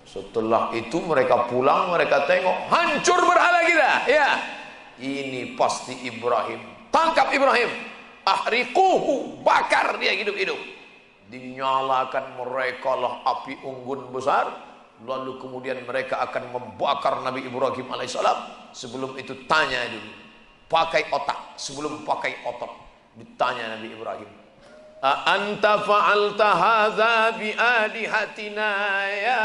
Setelah itu mereka pulang, mereka tengok hancur berhala kita. Ya, ini pasti Ibrahim. Tangkap Ibrahim, ahriquhu, bakar dia hidup-hidup. Dinyalakan mereka lah api unggun besar. Lalu kemudian mereka akan membakar Nabi Ibrahim alaihissalam. Sebelum itu tanya dulu, pakai otak. Sebelum pakai otot, ditanya Nabi Ibrahim, a anta fa'alta hadza bi alihatina ya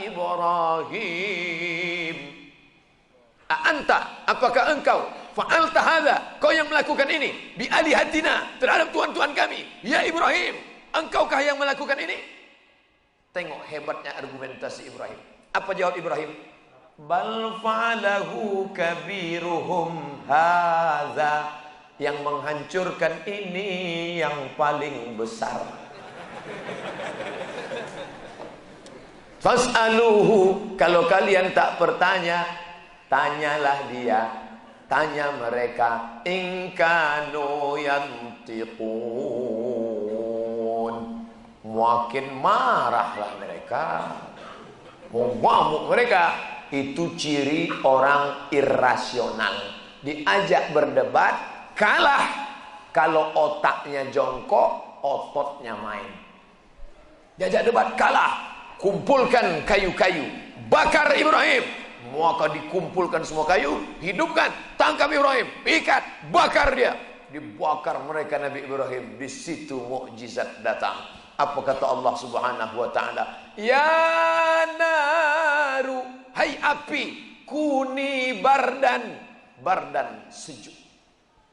Ibrahim? A anta, apakah engkau fa'alta hadza, kau yang melakukan ini bi alihatina, terhadap tuhan-tuhan kami, ya Ibrahim, engkaukah yang melakukan ini? Tengok hebatnya argumentasi Ibrahim. Apa jawab Ibrahim? Bal fa'alahu kabiruhum hadza, yang menghancurkan ini yang paling besar. Fas'aluhu, kalau kalian tak bertanya, tanyalah dia, tanya mereka, in kanu yantiqun. Makin marahlah mereka, mengamuk mereka. Itu ciri orang irasional. Diajak berdebat, kalah. Kalau otaknya jongkok, ototnya main. Diajak debat, kalah. Kumpulkan kayu-kayu, bakar Ibrahim. Maka dikumpulkan semua kayu, hidupkan, tangkap Ibrahim, ikat, bakar dia. Dibakar mereka Nabi Ibrahim. Di situ mukjizat datang. Apa kata Allah Subhanahu wa taala? Ya naru, hai api, kuni bardan. Bardan, sejuk.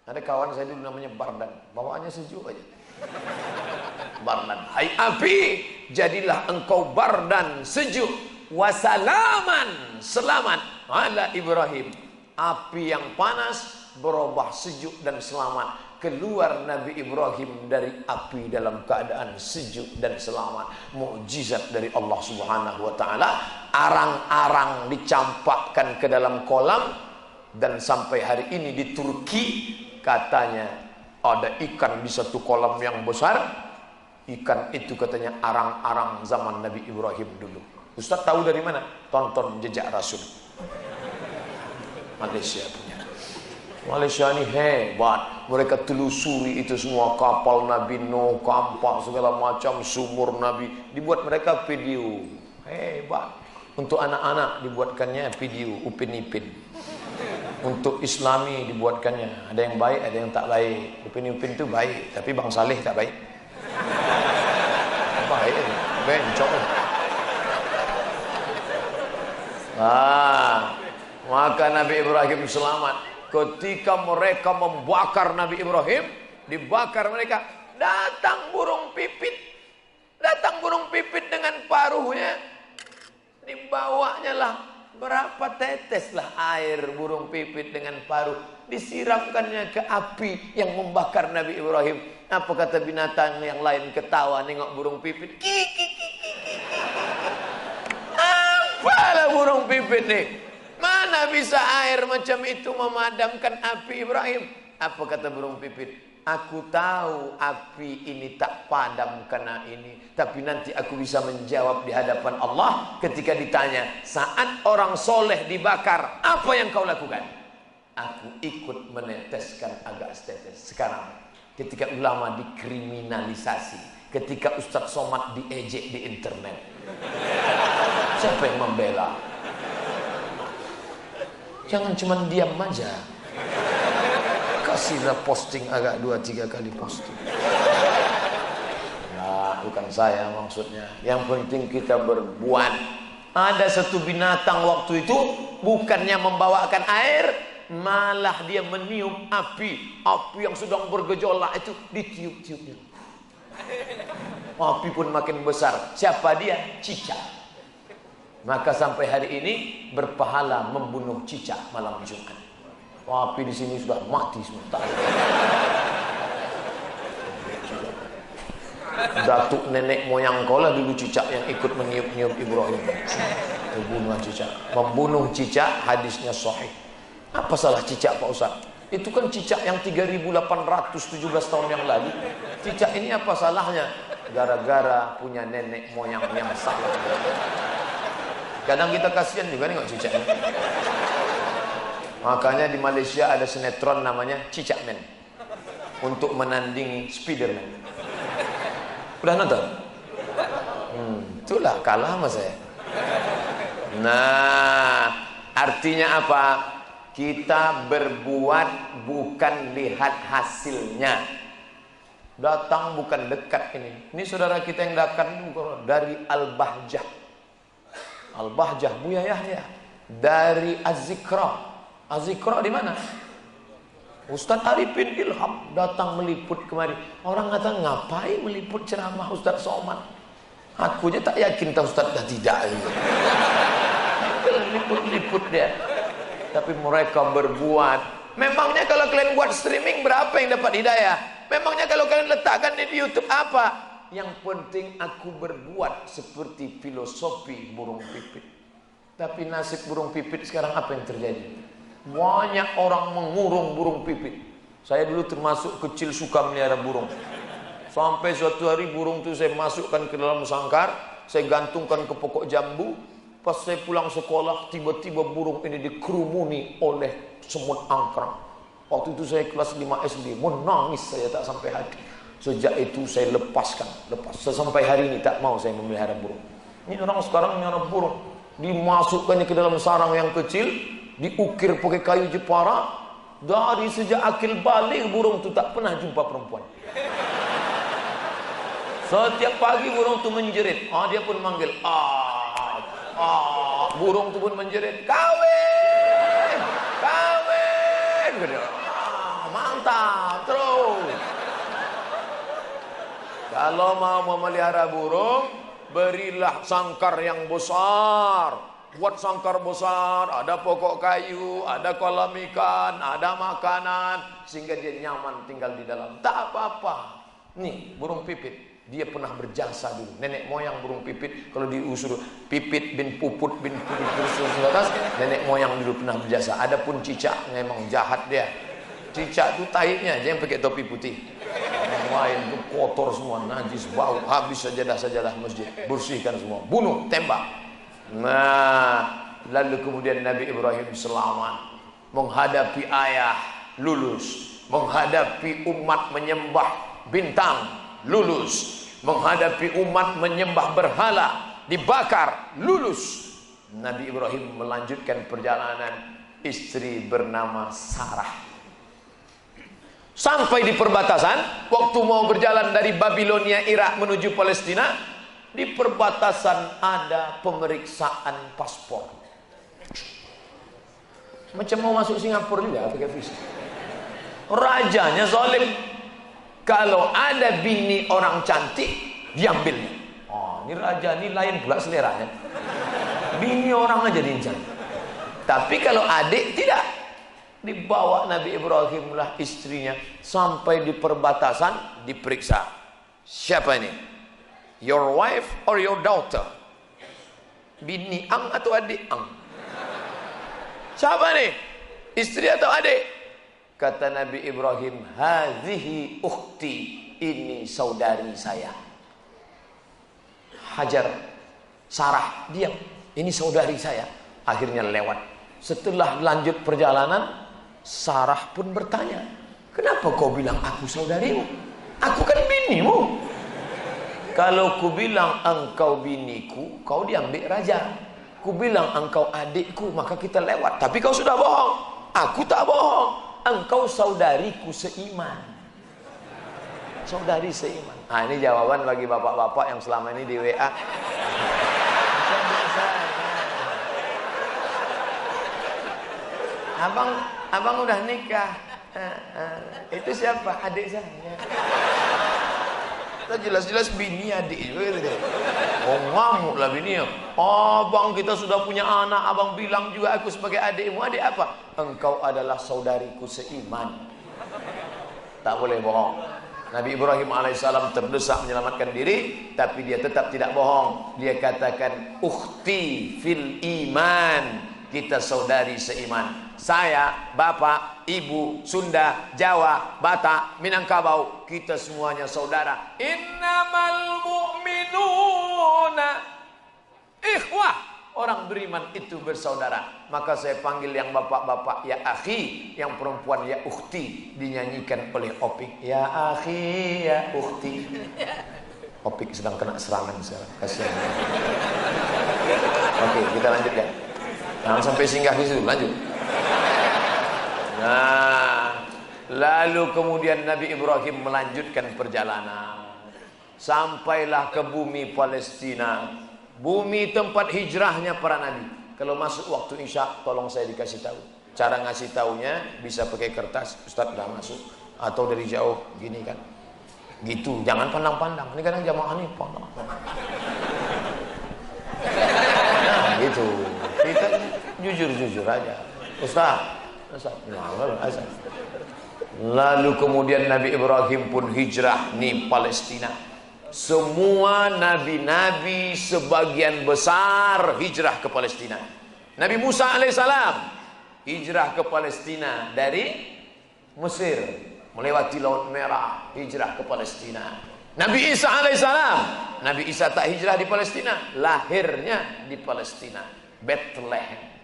Ada kawan saya dulu namanya Bardan, bawaannya sejuk aja. Bardan, hai api, jadilah engkau bardan, sejuk. Wasalaman, selamat ala Ibrahim. Api yang panas berubah sejuk dan selamat. Keluar Nabi Ibrahim dari api dalam keadaan sejuk dan selamat. Mukjizat dari Allah Subhanahu wa taala. Arang-arang dicampakkan ke dalam kolam. Dan sampai hari ini di Turki katanya ada ikan di satu kolam yang besar. Ikan itu katanya arang-arang zaman Nabi Ibrahim dulu. Ustaz tahu dari mana? Tonton Jejak Rasul. Malaysia punya. Malaysia ini hebat. Mereka telusuri itu semua, kapal Nabi Nuh, kampak segala macam, sumur Nabi. Dibuat mereka video. Hebat. Untuk anak-anak dibuatkannya video Upin Ipin. Untuk Islami dibuatkannya. Ada yang baik, ada yang tak baik. Upin Ipin itu baik, tapi Bang Saleh tak baik. Baik, bencong. Maka Nabi Ibrahim selamat. Ketika mereka membakar Nabi Ibrahim, dibakar mereka, datang burung pipit. Datang burung pipit dengan paruhnya. Dibawanya lah berapa tetes lah air burung pipit dengan paruh. Disiramkannya ke api yang membakar Nabi Ibrahim. Apa kata binatang yang lain ketawa nengok burung pipit? Apalah burung pipit nih? Mana bisa air macam itu memadamkan api Ibrahim? Apa kata burung pipit? Aku tahu api ini tak padam karena ini, tapi nanti aku bisa menjawab di hadapan Allah ketika ditanya, saat orang soleh dibakar, apa yang kau lakukan? Aku ikut meneteskan agak setetes. Sekarang ketika ulama dikriminalisasi, ketika Ustadz Somad diejek di internet, siapa yang membela? Jangan cuma diam aja. Kasihlah posting agak 2-3 kali posting. Nah, bukan saya maksudnya. Yang penting kita berbuat. Ada satu binatang waktu itu bukannya membawakan air, malah dia meniup api. Api yang sedang bergejolak itu ditiup-tiupnya. Api pun makin besar. Siapa dia? Cicak. Maka sampai hari ini berpahala membunuh cicak malam Jumat. Api di sini sudah mati semua. Datuk nenek moyang kau lah dulu cicak yang ikut meniup-niup Ibrahim. Membunuh cicak. Membunuh cicak hadisnya sahih. Apa salah cicak Pak Ustaz? Itu kan cicak yang 3817 tahun yang lalu. Cicak ini apa salahnya? Gara-gara punya nenek moyang yang salah. Kadang kita kasihan juga nih cicak. Makanya di Malaysia ada sinetron namanya Cicak Man untuk menandingi Spiderman. Udah nonton? Itulah kalah sama saya. Nah, artinya apa? Kita berbuat bukan lihat hasilnya. Datang bukan dekat ini. Ini saudara kita yang datang dari Al-Bahjah. Al-Bahjah Buya Yahya dari Az-Zikra. Az-Zikra di mana? Ustaz Arifin Ilham datang meliput kemari. Orang kata ngapain meliput ceramah Ustaz Somad? Aku aja tak yakin tahu Ustaz dah tidak. Liput-liput dia. Tapi mereka berbuat. Memangnya kalau kalian buat streaming berapa yang dapat hidayah? Memangnya kalau kalian letakkan di YouTube apa? Yang penting aku berbuat seperti filosofi burung pipit. Tapi nasib burung pipit sekarang apa yang terjadi? Banyak orang mengurung burung pipit. Saya dulu termasuk kecil suka melihara burung. Sampai suatu hari burung itu saya masukkan ke dalam sangkar, saya gantungkan ke pokok jambu. Pas saya pulang sekolah, tiba-tiba burung ini dikerumuni oleh semut angkrang. Waktu itu saya kelas 5 SD, menangis saya tak sampai hati. Sejak itu saya lepas. Sampai hari ini tak mau saya memelihara burung. Ini orang sekarang melihara burung, dimasukkannya ke dalam sarang yang kecil, diukir pakai kayu Jepara. Dari sejak akil balik burung itu tak pernah jumpa perempuan. Setiap pagi burung itu menjerit. Dia pun manggil. Burung itu pun menjerit. Kawin. Mantap terus. Kalau mau memelihara burung, berilah sangkar yang besar. Buat sangkar besar, ada pokok kayu, ada kolam ikan, ada makanan, sehingga dia nyaman tinggal di dalam. Tak apa-apa. Nih, burung pipit, dia pernah berjasa dulu. Nenek moyang burung pipit, kalau diusur pipit bin puput bin puput terus atas, nenek moyang dulu pernah berjasa. Adapun cicak memang jahat dia. Cicak itu taiknya aja yang pakai topi putih. Yang lain itu kotor semua, najis, bau, habis sajadah-sajadah masjid, bersihkan semua, bunuh, tembak. Nah, lalu kemudian Nabi Ibrahim selamat, menghadapi ayah lulus, menghadapi umat menyembah bintang lulus, menghadapi umat menyembah berhala dibakar lulus. Nabi Ibrahim melanjutkan perjalanan, istri bernama Sarah. Sampai di perbatasan, waktu mau berjalan dari Babilonia, Irak menuju Palestina, di perbatasan ada pemeriksaan paspor. Macam mau masuk Singapura juga pakai visa. Rajanya zalim. Kalau ada bini orang cantik, diambilnya. Ini raja, ini lain pula seleranya. Bini orang aja diincar. Tapi kalau adik tidak. Dibawa Nabi Ibrahim lah istrinya sampai di perbatasan, diperiksa. Siapa ini? Your wife or your daughter? Bini ang atau adik ang? Siapa nih? Istri atau adik? Kata Nabi Ibrahim, hazihi ukhti, ini saudari saya. Hajar, Sarah, diam, ini saudari saya. Akhirnya lewat. Setelah lanjut perjalanan, Sarah pun bertanya, kenapa kau bilang aku saudarimu? Aku kan binimu. Kalau ku bilang engkau biniku, kau diambil raja. Ku bilang engkau adikku, maka kita lewat. Tapi kau sudah bohong. Aku tak bohong. Engkau saudariku seiman. Saudari seiman. Nah, ini jawaban bagi bapak-bapak yang selama ini di WA. Abang udah nikah. Itu siapa? Adik saya. Kita jelas-jelas bini adik juga. Ngamuk lah bini. Abang, kita sudah punya anak. Abang bilang juga aku sebagai adikmu. Adik apa? Engkau adalah saudariku seiman. Tak boleh bohong. Nabi Ibrahim alaihissalam terdesak menyelamatkan diri, tapi dia tetap tidak bohong. Dia katakan, ukhti fil iman. Kita saudari seiman. Saya, bapak, ibu, Sunda, Jawa, Batak, Minangkabau, kita semuanya saudara. Innamal mu'minuna ikhwah. orang beriman itu bersaudara. Maka saya panggil yang bapak-bapak ya akhi, yang perempuan ya ukhti, dinyanyikan oleh Opik. Ya akhi, ya ukhti. Opik sedang kena serangan sekarang. Kasihan. Oke, kita lanjutkan. Jangan sampai singgah di situ, lanjut. Nah, lalu kemudian Nabi Ibrahim melanjutkan perjalanan. Sampailah ke bumi Palestina, bumi tempat hijrahnya para nabi. Kalau masuk waktu Isya, tolong saya dikasih tahu. Cara ngasih taunya bisa pakai kertas, Ustaz udah masuk, atau dari jauh gini kan. Gitu, jangan pandang-pandang. Ini kadang jamaah nih pandang. Nah, gitu. Kita jujur-jujur aja. Ustaz. Lalu kemudian Nabi Ibrahim pun hijrah di Palestina. Semua nabi-nabi sebagian besar hijrah ke Palestina. Nabi Musa alaihissalam hijrah ke Palestina dari Mesir, melewati Laut Merah, hijrah ke Palestina. Nabi Isa alaihissalam, Nabi Isa tak hijrah di Palestina, lahirnya di Palestina, Bethlehem.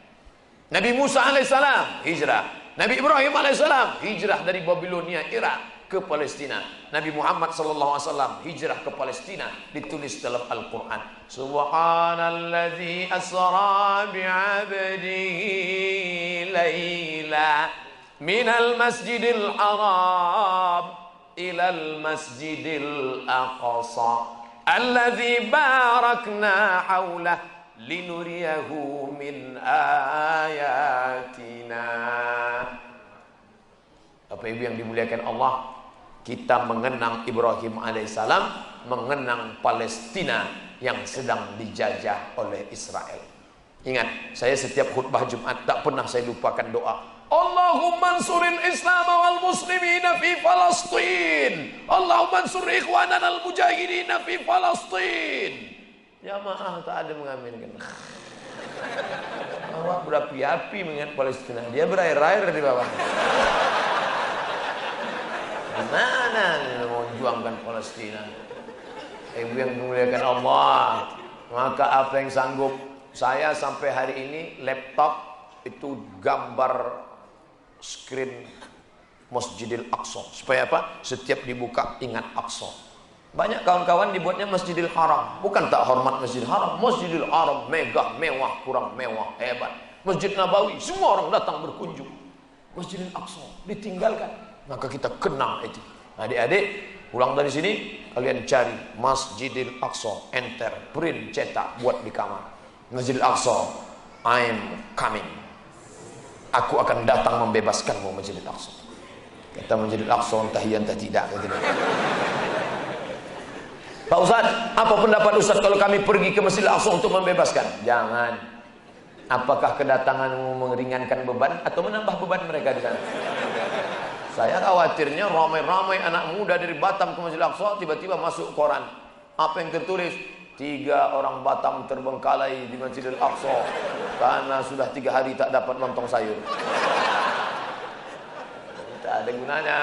Nabi Musa alaihissalam hijrah. Nabi Ibrahim alaihissalam hijrah dari Babilonia, Irak ke Palestina. Nabi Muhammad sallallahu alaihi wasallam hijrah ke Palestina, ditulis dalam Al-Qur'an. Subhanalladzi asra bi'abdihi laila minal masjidil haram ilal masjidil aqsa alladzi barakna haulah linuriyahu min ayatina. Bapak Ibu yang dimuliakan Allah, kita mengenang Ibrahim alaihissalam, mengenang Palestina yang sedang dijajah oleh Israel. Ingat, saya setiap khutbah Jumat tak pernah saya lupakan doa. Allahumma ansuril Islam wal muslimina fi Palestin. Allahumma ansur ikhwanana al mujahidina fi Palestin. Jamaah tak ada mengaminkan. Awak berapi-api mengingat Palestina, dia berair-air di bawah. Mana mau juangkan Palestina? Ibu yang dimuliakan Allah, maka apa yang sanggup saya sampai hari ini, laptop itu gambar screen Masjidil Aqsa. Supaya apa? Setiap dibuka ingat Aqsa. Banyak kawan-kawan dibuatnya Masjidil Haram. Bukan tak hormat Masjidil Haram. Masjidil Haram megah, mewah, kurang mewah, hebat. Masjid Nabawi, semua orang datang berkunjung. Masjidil Aqsa ditinggalkan. Maka kita kenang itu. Adik-adik, pulang dari sini kalian cari Masjidil Aqsa, enter, print, cetak, buat di kamar. Masjidil Aqsa, I'm coming. Aku akan datang membebaskanmu Masjidil Aqsa. Kata Masjidil Aqsa entah iya entah tidak. Pak Ustaz, apa pendapat Ustaz kalau kami pergi ke Masjidil Aqsa untuk membebaskan? Jangan. Apakah kedatanganmu meringankan beban atau menambah beban mereka di sana? Saya khawatirnya ramai-ramai anak muda dari Batam ke Masjidil Aqsa, tiba-tiba masuk koran. Apa yang tertulis? 3 orang Batam terbengkalai di Masjidil Aqsa karena sudah 3 hari tak dapat lontong sayur. Tak ada gunanya.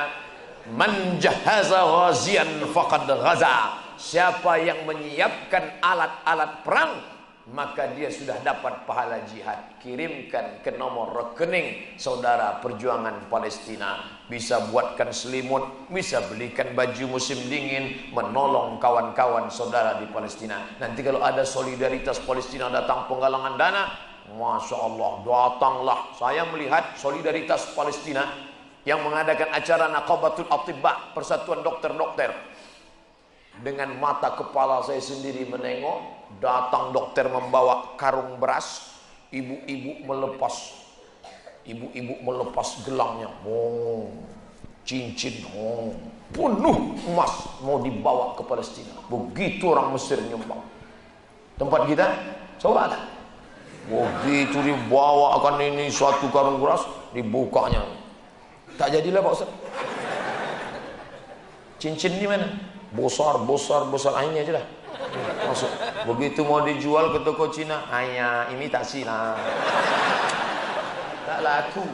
Man jahaza ghazian faqad ghaza. Siapa yang menyiapkan alat-alat perang, maka dia sudah dapat pahala jihad. Kirimkan ke nomor rekening saudara perjuangan Palestina. Bisa buatkan selimut, bisa belikan baju musim dingin, menolong kawan-kawan saudara di Palestina. Nanti kalau ada solidaritas Palestina datang penggalangan dana, Masya Allah, datanglah. Saya melihat solidaritas Palestina yang mengadakan acara Naqabatul Atibba, Persatuan Dokter-Dokter. Dengan mata kepala saya sendiri menengok, datang dokter membawa karung beras, ibu-ibu melepas gelangnya, cincin, penuh emas mau dibawa ke Palestina. Begitu orang Mesir nyumbang. Tempat kita, coba lah. Begitu dibawa akan ini suatu karung beras, dibukanya. Tak jadilah Pak Ustaz. Cincin di mana? Besar akhirnya aja lah. Masuk. Begitu mau dijual ke toko Cina, hanya imitasi lah. Tak laku.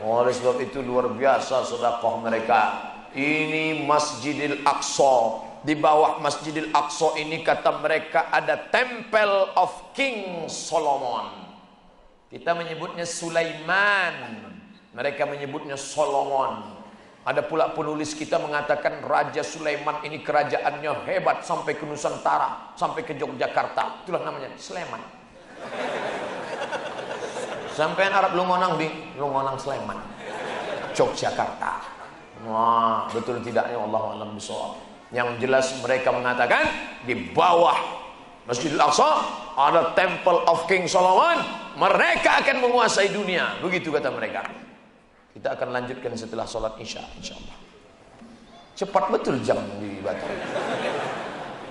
Oleh sebab itu luar biasa sedekah mereka. Ini Masjidil Aqsa Di bawah Masjidil Aqsa ini kata mereka ada Temple of King Solomon. Kita menyebutnya Sulaiman, mereka menyebutnya Solomon. Ada pula penulis kita mengatakan Raja Sulaiman ini kerajaannya hebat sampai ke Nusantara, sampai ke Yogyakarta. Itulah namanya Sleman. Sampai Arab Lungonang di Lungonang Sleman, Yogyakarta. Wah, betul tidaknya Allah alam bisawab. Yang jelas mereka mengatakan di bawah Masjidil Aqsa ada Temple of King Solomon. Mereka akan menguasai dunia. Begitu kata mereka. Kita akan lanjutkan setelah sholat Isya, insyaallah. Cepat betul jam di Batam.